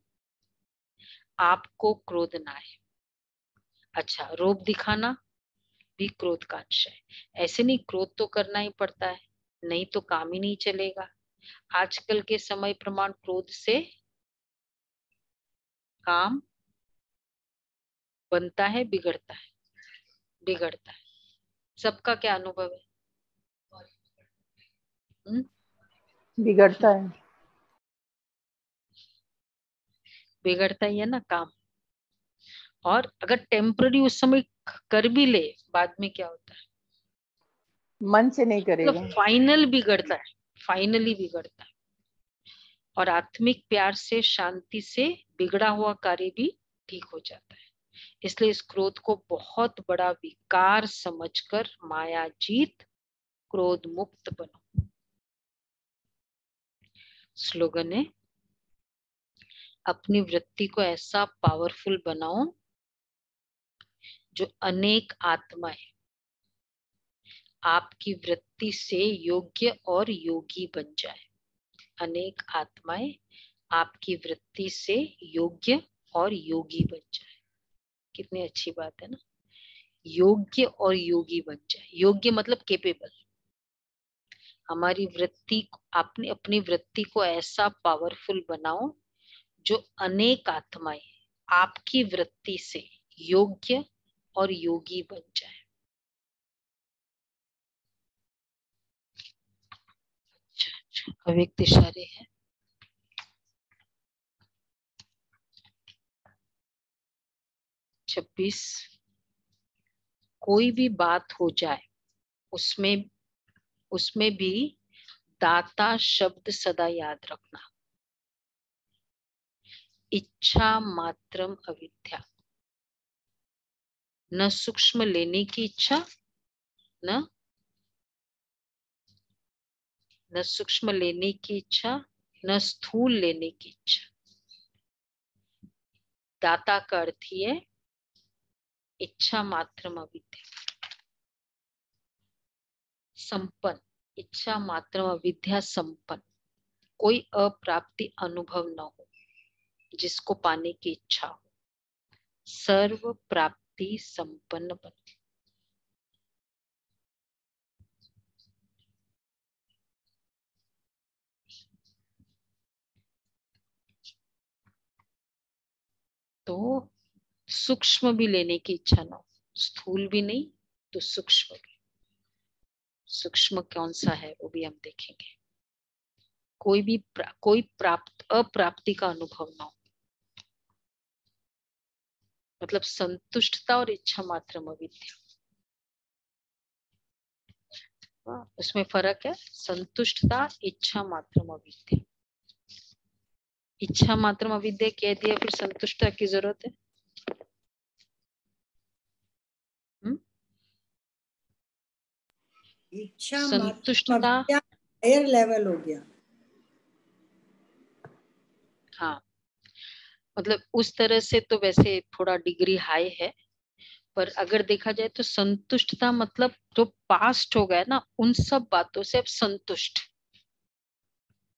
आपको क्रोध ना आए। अच्छा, रोब दिखाना भी क्रोध का अंश है। ऐसे नहीं, क्रोध तो करना ही पड़ता है, नहीं तो काम ही नहीं चलेगा। आजकल के समय प्रमाण क्रोध से काम बनता है, बिगड़ता है, बिगड़ता है। सबका क्या अनुभव है? बिगड़ता है, बिगड़ता ही है ना काम। और अगर टेम्पररी उस समय कर भी ले, बाद में क्या होता है? मन से नहीं करेगा, मतलब फाइनल बिगड़ता है, फाइनली बिगड़ता है। और आत्मिक प्यार से, शांति से बिगड़ा हुआ कार्य भी ठीक हो जाता है। इसलिए इस क्रोध को बहुत बड़ा विकार समझकर माया जीत क्रोध मुक्त बनो। स्लोगन है अपनी वृत्ति को ऐसा पावरफुल बनाओ जो अनेक आत्माएं आपकी वृत्ति से योग्य और योगी बन जाए। अनेक आत्माएं आपकी वृत्ति से योग्य और योगी बन जाए। कितनी अच्छी बात है ना, योग्य और योगी बन जाए। योग्य मतलब केपेबल। हमारी वृत्ति, आपने अपनी वृत्ति को ऐसा पावरफुल बनाओ जो अनेक आत्माएं आपकी वृत्ति से योग्य और योगी बन जाए। अच्छा, अव्यक्त इशारे हैं। छब्बीस, कोई भी बात हो जाए उसमें भी दाता शब्द सदा याद रखना। इच्छा मात्रम अविद्या, न सूक्ष्म लेने की इच्छा, न सूक्ष्म लेने की इच्छा, न स्थूल लेने की इच्छा। दाता का अर्थ ही है इच्छा मात्रम अविद्या, संपन्न। इच्छा मात्रम अविद्या संपन्न, कोई अप्राप्ति अनुभव न हो जिसको पाने की इच्छा हो, सर्व प्राप्ति संपन्न बने। तो सूक्ष्म भी लेने की इच्छा न हो, स्थूल भी नहीं तो सूक्ष्म भी। सूक्ष्म कौन सा है वो भी हम देखेंगे। कोई अप्राप्ति का अनुभव न हो, मतलब संतुष्टता और इच्छा मात्र अविद्या, उसमें फर्क है। संतुष्टता, इच्छा मात्र अविद्या। इच्छा मात्र अविद्या कह दिया, फिर संतुष्टता की जरूरत है? इच्छा संतुष्टता हायर लेवल हो गया। हाँ, मतलब उस तरह से तो वैसे थोड़ा डिग्री हाई है, पर अगर देखा जाए तो संतुष्टता मतलब जो पास्ट हो गया ना, उन सब बातों से अब संतुष्ट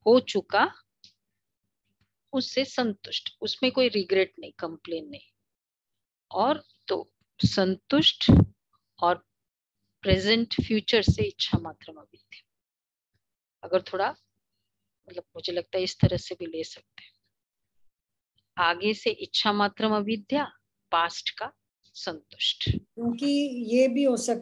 हो चुका, उससे संतुष्ट, उसमें कोई रिग्रेट नहीं, कंप्लेन नहीं। और तो संतुष्ट और प्रेजेंट फ्यूचर से इच्छा मात्रम अविद्या। अगर थोड़ा मतलब मुझे लगता है इस तरह से भी ले सकते हैं, आगे से इच्छा मात्रम अविद्या, पास्ट का संतुष्ट। क्योंकि ये भी हो सकता